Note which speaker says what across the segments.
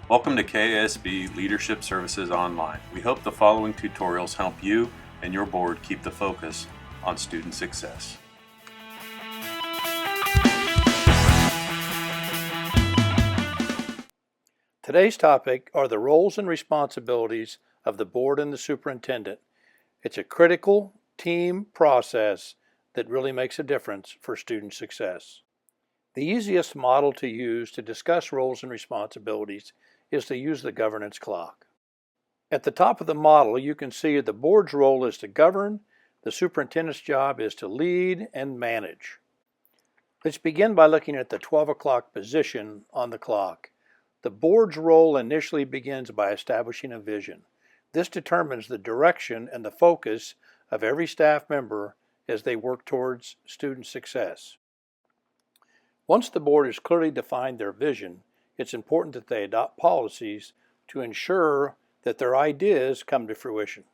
Speaker 1: Welcome to KSB Leadership Services Online. We hope the following tutorials help you and your board keep the focus on student success.
Speaker 2: Today's topic are the roles and responsibilities of the board and the superintendent. It's a critical team process that really makes a difference for student success. The easiest model to use to discuss roles and responsibilities is to use the governance clock. At the top of the model, you can see the board's role is to govern, the superintendent's job is to lead and manage. Let's begin by looking at the 12 o'clock position on the clock. The board's role initially begins by establishing a vision. This determines the direction and the focus of every staff member as they work towards student success. Once the board has clearly defined their vision, it's important that they adopt policies to ensure that their ideas come to fruition.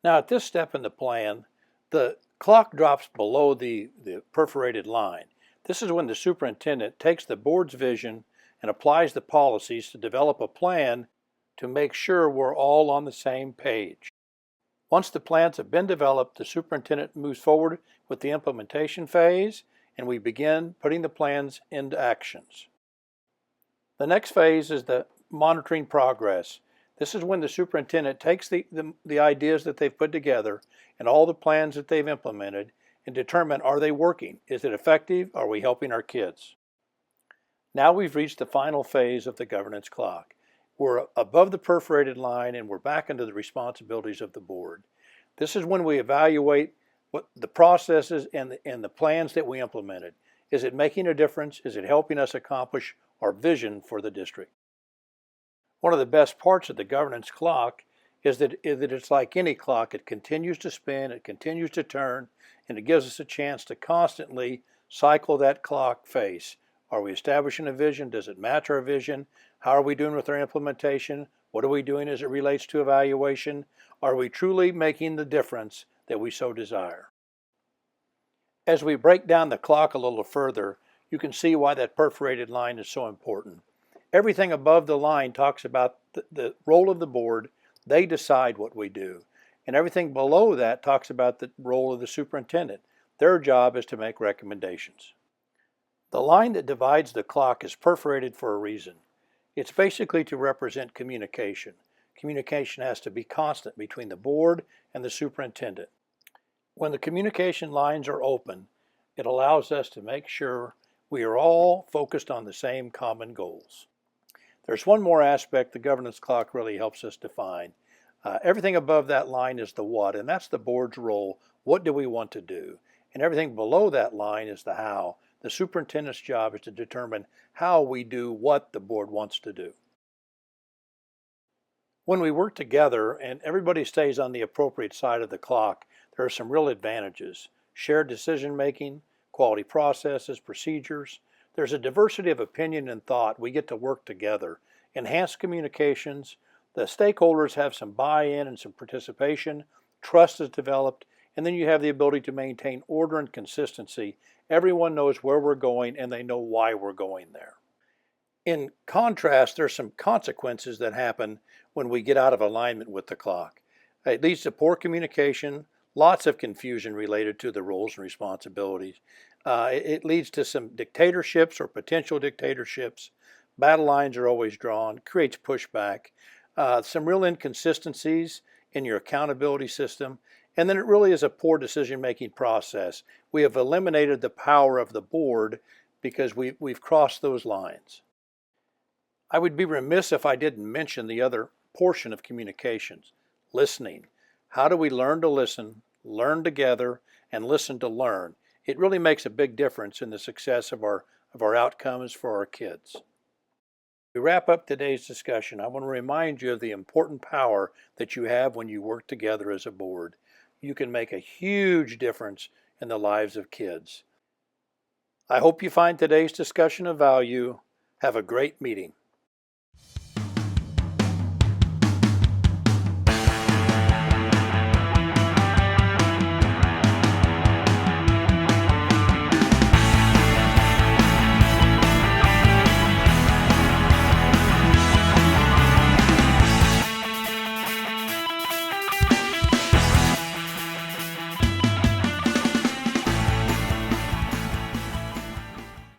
Speaker 2: Now, at this step in the plan, the clock drops below the perforated line. This is when the superintendent takes the board's vision and applies the policies to develop a plan to make sure we're all on the same page. Once the plans have been developed, the superintendent moves forward with the implementation phase, and we begin putting the plans into actions. The next phase is the monitoring progress. This is when the superintendent takes the ideas that they've put together and all the plans that they've implemented and determine, are they working? Is it effective? Are we helping our kids? Now we've reached the final phase of the governance clock. We're above the perforated line and we're back into the responsibilities of the board. This is when we evaluate what the processes and the plans that we implemented. Is it making a difference? Is it helping us accomplish our vision for the district? One of the best parts of the governance clock is that it's like any clock. It continues to spin, it continues to turn, and it gives us a chance to constantly cycle that clock face. Are we establishing a vision? Does it match our vision? How are we doing with our implementation? What are we doing as it relates to evaluation? Are we truly making the difference that we so desire? As we break down the clock a little further, you can see why that perforated line is so important. Everything above the line talks about the role of the board. They decide what we do. And everything below that talks about the role of the superintendent. Their job is to make recommendations. The line that divides the clock is perforated for a reason. It's basically to represent communication. Communication has to be constant between the board and the superintendent. When the communication lines are open, it allows us to make sure we are all focused on the same common goals. There's one more aspect the governance clock really helps us define. Everything above that line is the what, and that's the board's role. What do we want to do? And everything below that line is the how. The superintendent's job is to determine how we do what the board wants to do. When we work together and everybody stays on the appropriate side of the clock, there are some real advantages. Shared decision making, quality processes, procedures. There's a diversity of opinion and thought. We get to work together. Enhanced communications. The stakeholders have some buy-in and some participation. Trust is developed. And then you have the ability to maintain order and consistency. Everyone knows where we're going and they know why we're going there. In contrast, there's some consequences that happen when we get out of alignment with the clock. It leads to poor communication, lots of confusion related to the roles and responsibilities. It leads to some dictatorships or potential dictatorships. Battle lines are always drawn, creates pushback, some real inconsistencies in your accountability system, and then it really is a poor decision-making process. We have eliminated the power of the board because we've crossed those lines. I would be remiss if I didn't mention the other portion of communications, listening. How do we learn to listen, learn together, and listen to learn? It really makes a big difference in the success of our outcomes for our kids. To wrap up today's discussion, I want to remind you of the important power that you have when you work together as a board. You can make a huge difference in the lives of kids. I hope you find today's discussion of value. Have a great meeting.